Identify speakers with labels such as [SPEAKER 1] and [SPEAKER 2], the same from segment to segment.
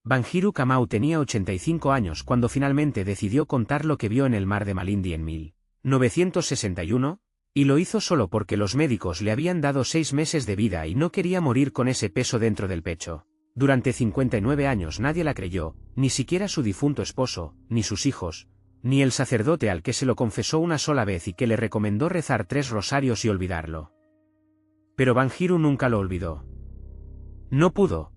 [SPEAKER 1] Banjiro Kamau tenía 85 años cuando finalmente decidió contar lo que vio en el mar de Malindi en 1961, y lo hizo solo porque los médicos le habían dado 6 meses de vida y no quería morir con ese peso dentro del pecho. Durante 59 años nadie la creyó, ni siquiera su difunto esposo, ni sus hijos, ni el sacerdote al que se lo confesó una sola vez y que le recomendó rezar 3 rosarios y olvidarlo. Pero Banjiro nunca lo olvidó. No pudo.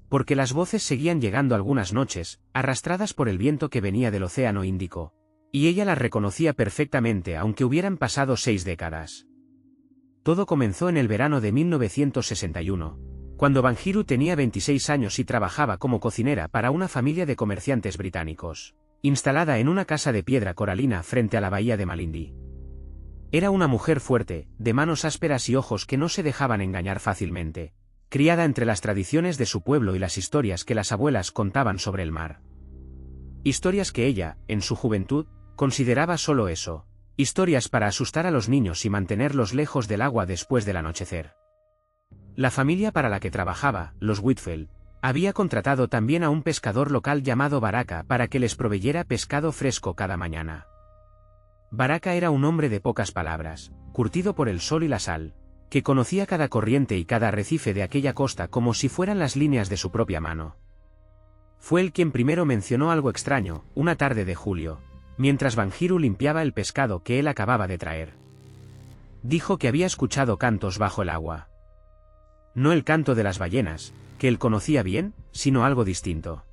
[SPEAKER 1] Porque las voces seguían llegando algunas noches, arrastradas por el viento que venía del Océano Índico, y ella las reconocía perfectamente aunque hubieran pasado 6 décadas. Todo comenzó en el verano de 1961, cuando Banjiro tenía 26 años y trabajaba como cocinera para una familia de comerciantes británicos, instalada en una casa de piedra coralina frente a la bahía de Malindi. Era una mujer fuerte, de manos ásperas y ojos que no se dejaban engañar fácilmente, criada entre las tradiciones de su pueblo y las historias que las abuelas contaban sobre el mar. Historias que ella, en su juventud, consideraba solo eso, historias para asustar a los niños y mantenerlos lejos del agua después del anochecer. La familia para la que trabajaba, los Whitfield, había contratado también a un pescador local llamado Baraka para que les proveyera pescado fresco cada mañana. Baraka era un hombre de pocas palabras, curtido por el sol y la sal, que conocía cada corriente y cada arrecife de aquella costa como si fueran las líneas de su propia mano. Fue él quien primero mencionó algo extraño, una tarde de julio, mientras Banjiro limpiaba el pescado que él acababa de traer. Dijo que había escuchado cantos bajo el agua. No el canto de las ballenas, que él conocía bien, sino algo distinto.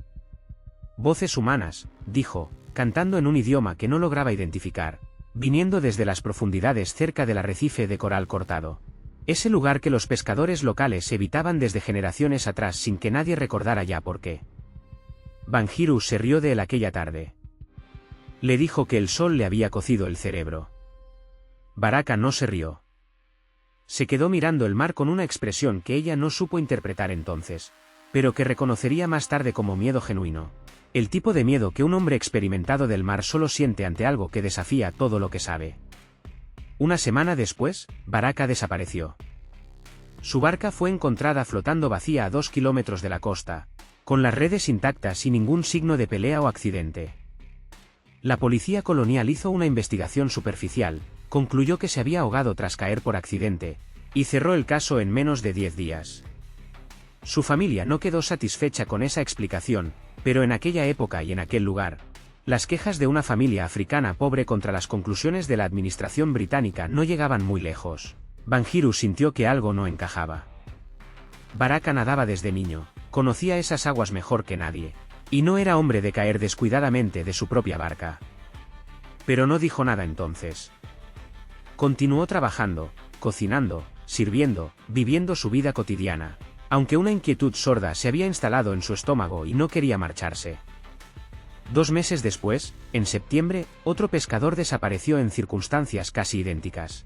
[SPEAKER 1] Voces humanas, dijo, cantando en un idioma que no lograba identificar, viniendo desde las profundidades cerca del arrecife de coral cortado. Ese lugar que los pescadores locales evitaban desde generaciones atrás sin que nadie recordara ya por qué. Banjiro se rió de él aquella tarde. Le dijo que el sol le había cocido el cerebro. Baraka no se rió. Se quedó mirando el mar con una expresión que ella no supo interpretar entonces, pero que reconocería más tarde como miedo genuino. El tipo de miedo que un hombre experimentado del mar solo siente ante algo que desafía todo lo que sabe. Una semana después, Baraka desapareció. Su barca fue encontrada flotando vacía a 2 kilómetros de la costa, con las redes intactas y ningún signo de pelea o accidente. La policía colonial hizo una investigación superficial, concluyó que se había ahogado tras caer por accidente, y cerró el caso en menos de 10 días. Su familia no quedó satisfecha con esa explicación, pero en aquella época y en aquel lugar, las quejas de una familia africana pobre contra las conclusiones de la administración británica no llegaban muy lejos. Banjiro sintió que algo no encajaba. Baraka nadaba desde niño, conocía esas aguas mejor que nadie, y no era hombre de caer descuidadamente de su propia barca. Pero no dijo nada entonces. Continuó trabajando, cocinando, sirviendo, viviendo su vida cotidiana, aunque una inquietud sorda se había instalado en su estómago y no quería marcharse. 2 meses después, en septiembre, otro pescador desapareció en circunstancias casi idénticas.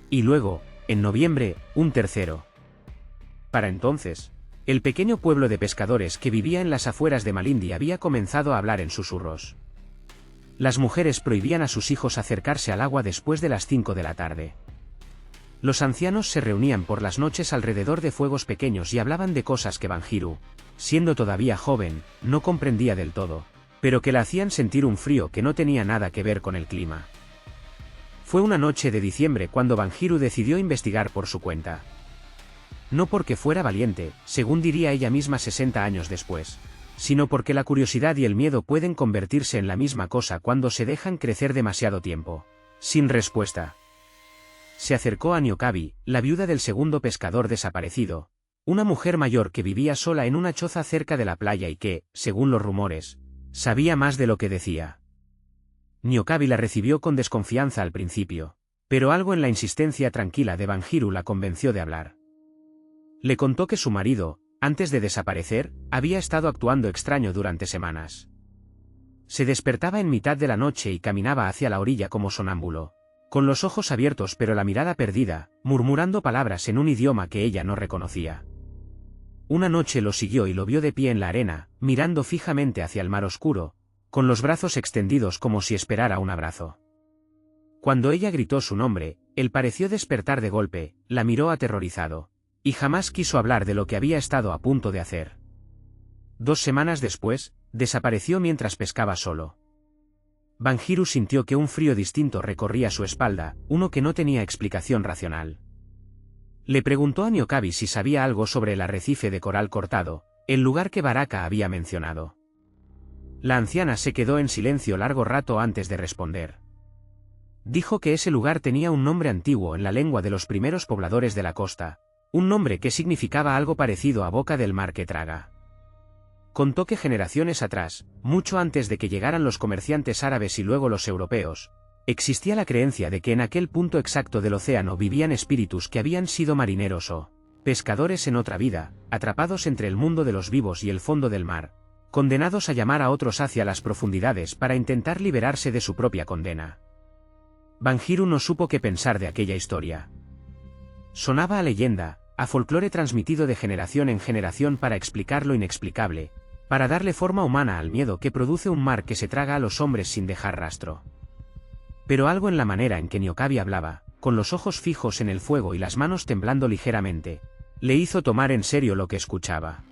[SPEAKER 1] Y luego, en noviembre, un tercero. Para entonces, el pequeño pueblo de pescadores que vivía en las afueras de Malindi había comenzado a hablar en susurros. Las mujeres prohibían a sus hijos acercarse al agua después de las 5 de la tarde. Los ancianos se reunían por las noches alrededor de fuegos pequeños y hablaban de cosas que Banjiro, siendo todavía joven, no comprendía del todo, pero que le hacían sentir un frío que no tenía nada que ver con el clima. Fue una noche de diciembre cuando Banjiro decidió investigar por su cuenta. No porque fuera valiente, según diría ella misma 60 años después, sino porque la curiosidad y el miedo pueden convertirse en la misma cosa cuando se dejan crecer demasiado tiempo. Sin respuesta. Se acercó a Nyokabi, la viuda del segundo pescador desaparecido, una mujer mayor que vivía sola en una choza cerca de la playa y que, según los rumores, sabía más de lo que decía. Nyokabi la recibió con desconfianza al principio, pero algo en la insistencia tranquila de Banjiro la convenció de hablar. Le contó que su marido, antes de desaparecer, había estado actuando extraño durante semanas. Se despertaba en mitad de la noche y caminaba hacia la orilla como sonámbulo, con los ojos abiertos pero la mirada perdida, murmurando palabras en un idioma que ella no reconocía. Una noche lo siguió y lo vio de pie en la arena, mirando fijamente hacia el mar oscuro, con los brazos extendidos como si esperara un abrazo. Cuando ella gritó su nombre, él pareció despertar de golpe, la miró aterrorizado, y jamás quiso hablar de lo que había estado a punto de hacer. 2 semanas después, desapareció mientras pescaba solo. Banjiru sintió que un frío distinto recorría su espalda, uno que no tenía explicación racional. Le preguntó a Nyokabi si sabía algo sobre el arrecife de coral cortado, el lugar que Baraka había mencionado. La anciana se quedó en silencio largo rato antes de responder. Dijo que ese lugar tenía un nombre antiguo en la lengua de los primeros pobladores de la costa, un nombre que significaba algo parecido a boca del mar que traga. Contó que generaciones atrás, mucho antes de que llegaran los comerciantes árabes y luego los europeos, existía la creencia de que en aquel punto exacto del océano vivían espíritus que habían sido marineros o pescadores en otra vida, atrapados entre el mundo de los vivos y el fondo del mar, condenados a llamar a otros hacia las profundidades para intentar liberarse de su propia condena. Banjiru no supo qué pensar de aquella historia. Sonaba a leyenda, a folclore transmitido de generación en generación para explicar lo inexplicable, para darle forma humana al miedo que produce un mar que se traga a los hombres sin dejar rastro. Pero algo en la manera en que Nyokabi hablaba, con los ojos fijos en el fuego y las manos temblando ligeramente, le hizo tomar en serio lo que escuchaba.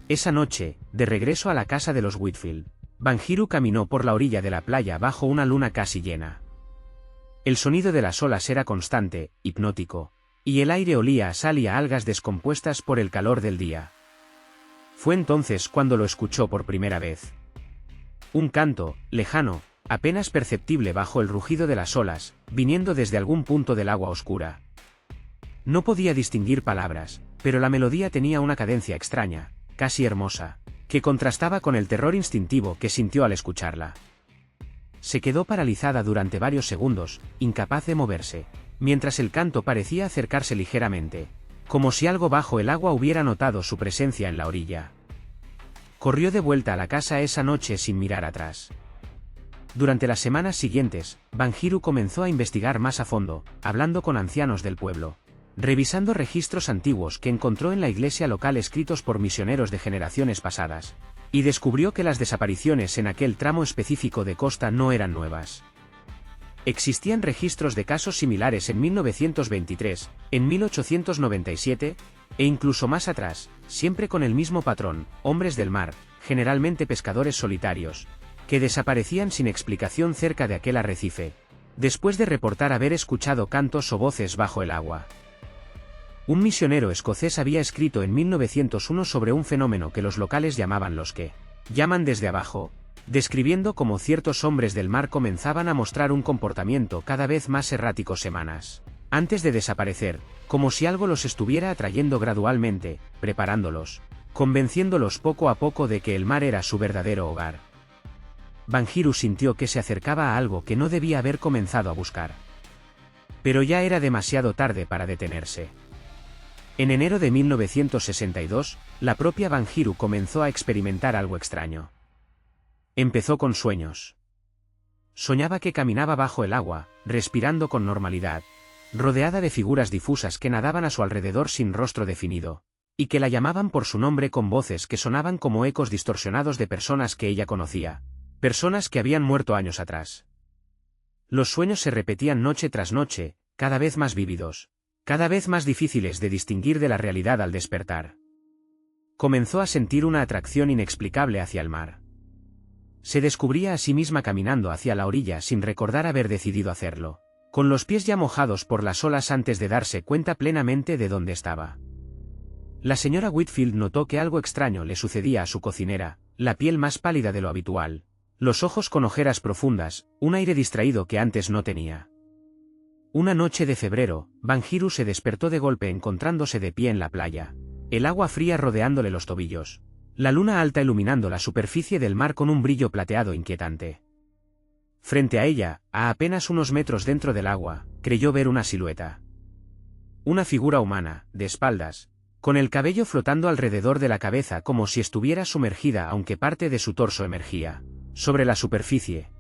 [SPEAKER 1] Esa noche, de regreso a la casa de los Whitfield, Banjiru caminó por la orilla de la playa bajo una luna casi llena. El sonido de las olas era constante, hipnótico, y el aire olía a sal y a algas descompuestas por el calor del día. Fue entonces cuando lo escuchó por primera vez. Un canto, lejano, apenas perceptible bajo el rugido de las olas, viniendo desde algún punto del agua oscura. No podía distinguir palabras, pero la melodía tenía una cadencia extraña, casi hermosa, que contrastaba con el terror instintivo que sintió al escucharla. Se quedó paralizada durante varios segundos, incapaz de moverse, mientras el canto parecía acercarse ligeramente, como si algo bajo el agua hubiera notado su presencia en la orilla. Corrió de vuelta a la casa esa noche sin mirar atrás. Durante las semanas siguientes, Banjiru comenzó a investigar más a fondo, hablando con ancianos del pueblo, revisando registros antiguos que encontró en la iglesia local escritos por misioneros de generaciones pasadas, y descubrió que las desapariciones en aquel tramo específico de costa no eran nuevas. Existían registros de casos similares en 1923, en 1897, e incluso más atrás, siempre con el mismo patrón, hombres del mar, generalmente pescadores solitarios, que desaparecían sin explicación cerca de aquel arrecife, después de reportar haber escuchado cantos o voces bajo el agua. Un misionero escocés había escrito en 1901 sobre un fenómeno que los locales llamaban los que llaman desde abajo, describiendo cómo ciertos hombres del mar comenzaban a mostrar un comportamiento cada vez más errático semanas antes de desaparecer, como si algo los estuviera atrayendo gradualmente, preparándolos, convenciéndolos poco a poco de que el mar era su verdadero hogar. Banjiru sintió que se acercaba a algo que no debía haber comenzado a buscar. Pero ya era demasiado tarde para detenerse. En enero de 1962, la propia Banjiru comenzó a experimentar algo extraño. Empezó con sueños. Soñaba que caminaba bajo el agua, respirando con normalidad, rodeada de figuras difusas que nadaban a su alrededor sin rostro definido, y que la llamaban por su nombre con voces que sonaban como ecos distorsionados de personas que ella conocía, personas que habían muerto años atrás. Los sueños se repetían noche tras noche, cada vez más vívidos, cada vez más difíciles de distinguir de la realidad al despertar. Comenzó a sentir una atracción inexplicable hacia el mar. Se descubría a sí misma caminando hacia la orilla sin recordar haber decidido hacerlo, con los pies ya mojados por las olas antes de darse cuenta plenamente de dónde estaba. La señora Whitfield notó que algo extraño le sucedía a su cocinera, la piel más pálida de lo habitual, los ojos con ojeras profundas, un aire distraído que antes no tenía. Una noche de febrero, Banjiru se despertó de golpe encontrándose de pie en la playa, el agua fría rodeándole los tobillos, la luna alta iluminando la superficie del mar con un brillo plateado inquietante. Frente a ella, a apenas unos metros dentro del agua, creyó ver una silueta. Una figura humana, de espaldas, con el cabello flotando alrededor de la cabeza como si estuviera sumergida aunque parte de su torso emergía sobre la superficie.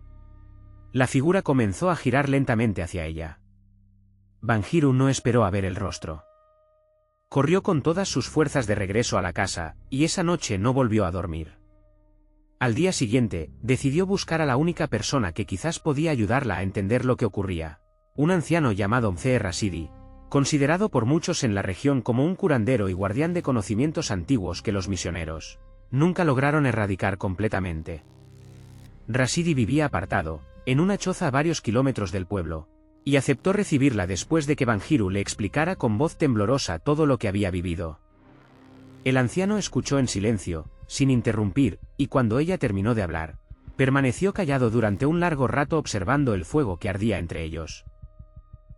[SPEAKER 1] La figura comenzó a girar lentamente hacia ella. Banjiru no esperó a ver el rostro. Corrió con todas sus fuerzas de regreso a la casa, y esa noche no volvió a dormir. Al día siguiente, decidió buscar a la única persona que quizás podía ayudarla a entender lo que ocurría, un anciano llamado Mzee Rasidi, considerado por muchos en la región como un curandero y guardián de conocimientos antiguos que los misioneros nunca lograron erradicar completamente. Rashidi vivía apartado, en una choza a varios kilómetros del pueblo, y aceptó recibirla después de que Banjiru le explicara con voz temblorosa todo lo que había vivido. El anciano escuchó en silencio, sin interrumpir, y cuando ella terminó de hablar, permaneció callado durante un largo rato observando el fuego que ardía entre ellos.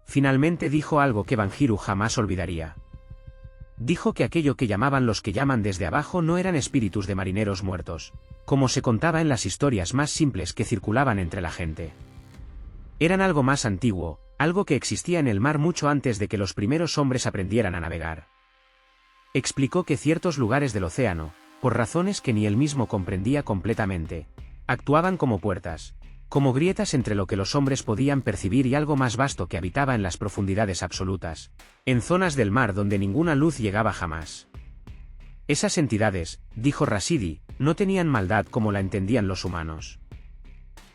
[SPEAKER 1] Finalmente dijo algo que Banjiru jamás olvidaría. Dijo que aquello que llamaban los que llaman desde abajo no eran espíritus de marineros muertos, como se contaba en las historias más simples que circulaban entre la gente. Eran algo más antiguo, algo que existía en el mar mucho antes de que los primeros hombres aprendieran a navegar. Explicó que ciertos lugares del océano, por razones que ni él mismo comprendía completamente, actuaban como puertas, como grietas entre lo que los hombres podían percibir y algo más vasto que habitaba en las profundidades absolutas, en zonas del mar donde ninguna luz llegaba jamás. Esas entidades, dijo Rashidi, no tenían maldad como la entendían los humanos.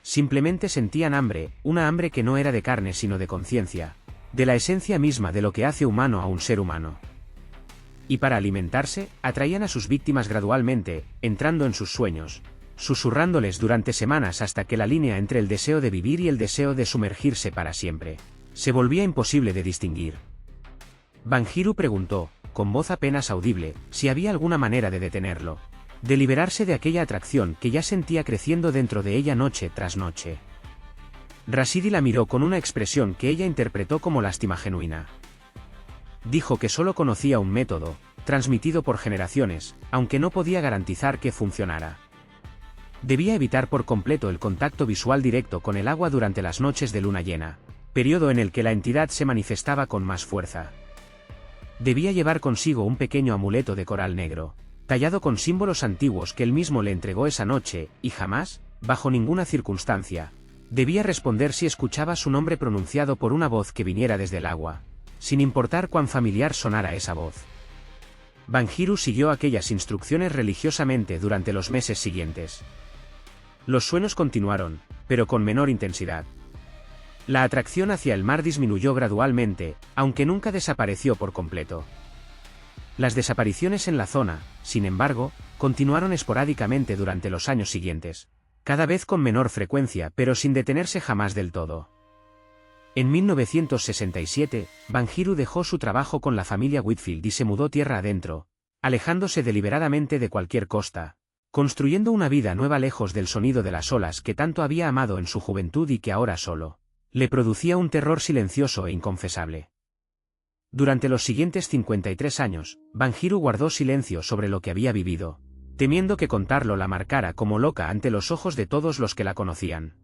[SPEAKER 1] Simplemente sentían hambre, una hambre que no era de carne sino de conciencia, de la esencia misma de lo que hace humano a un ser humano. Y para alimentarse, atraían a sus víctimas gradualmente, entrando en sus sueños, susurrándoles durante semanas hasta que la línea entre el deseo de vivir y el deseo de sumergirse para siempre se volvía imposible de distinguir. Banjiru preguntó, con voz apenas audible, si había alguna manera de detenerlo, de liberarse de aquella atracción que ya sentía creciendo dentro de ella noche tras noche. Rashidi la miró con una expresión que ella interpretó como lástima genuina. Dijo que solo conocía un método, transmitido por generaciones, aunque no podía garantizar que funcionara. Debía evitar por completo el contacto visual directo con el agua durante las noches de luna llena, periodo en el que la entidad se manifestaba con más fuerza. Debía llevar consigo un pequeño amuleto de coral negro, tallado con símbolos antiguos que él mismo le entregó esa noche, y jamás, bajo ninguna circunstancia, debía responder si escuchaba su nombre pronunciado por una voz que viniera desde el agua, sin importar cuán familiar sonara esa voz. Banjiru siguió aquellas instrucciones religiosamente durante los meses siguientes. Los sueños continuaron, pero con menor intensidad. La atracción hacia el mar disminuyó gradualmente, aunque nunca desapareció por completo. Las desapariciones en la zona, sin embargo, continuaron esporádicamente durante los años siguientes, cada vez con menor frecuencia pero sin detenerse jamás del todo. En 1967, Banjiru dejó su trabajo con la familia Whitfield y se mudó tierra adentro, alejándose deliberadamente de cualquier costa, construyendo una vida nueva lejos del sonido de las olas que tanto había amado en su juventud y que ahora solo le producía un terror silencioso e inconfesable. Durante los siguientes 53 años, Banjiru guardó silencio sobre lo que había vivido, temiendo que contarlo la marcara como loca ante los ojos de todos los que la conocían.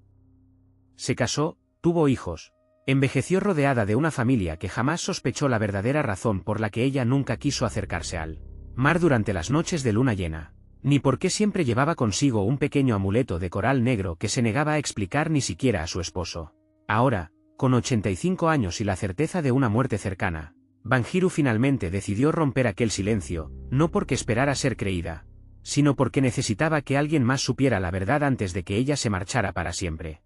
[SPEAKER 1] Se casó, tuvo hijos, envejeció rodeada de una familia que jamás sospechó la verdadera razón por la que ella nunca quiso acercarse al mar durante las noches de luna llena, ni por qué siempre llevaba consigo un pequeño amuleto de coral negro que se negaba a explicar ni siquiera a su esposo. Ahora, con 85 años y la certeza de una muerte cercana, Banjiru finalmente decidió romper aquel silencio, no porque esperara ser creída, sino porque necesitaba que alguien más supiera la verdad antes de que ella se marchara para siempre.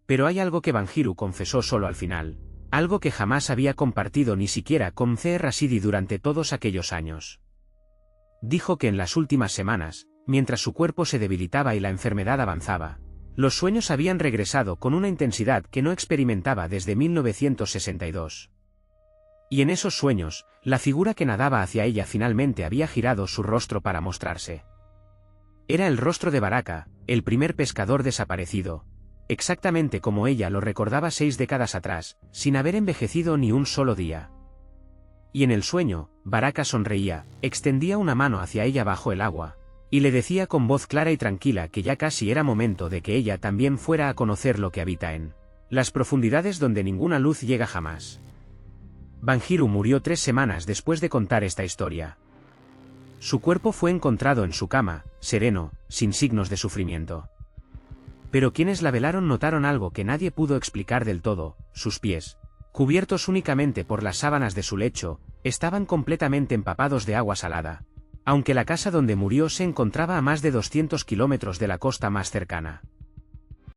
[SPEAKER 1] Pero hay algo que Banjiru confesó solo al final, algo que jamás había compartido ni siquiera con C. Rashidi durante todos aquellos años. Dijo que en las últimas semanas, mientras su cuerpo se debilitaba y la enfermedad avanzaba, los sueños habían regresado con una intensidad que no experimentaba desde 1962. Y en esos sueños, la figura que nadaba hacia ella finalmente había girado su rostro para mostrarse. Era el rostro de Baraka, el primer pescador desaparecido, exactamente como ella lo recordaba 6 décadas atrás, sin haber envejecido ni un solo día. Y en el sueño, Baraka sonreía, extendía una mano hacia ella bajo el agua, y le decía con voz clara y tranquila que ya casi era momento de que ella también fuera a conocer lo que habita en las profundidades donde ninguna luz llega jamás. Banjiru murió 3 semanas después de contar esta historia. Su cuerpo fue encontrado en su cama, sereno, sin signos de sufrimiento. Pero quienes la velaron notaron algo que nadie pudo explicar del todo: sus pies, cubiertos únicamente por las sábanas de su lecho, estaban completamente empapados de agua salada, aunque la casa donde murió se encontraba a más de 200 kilómetros de la costa más cercana.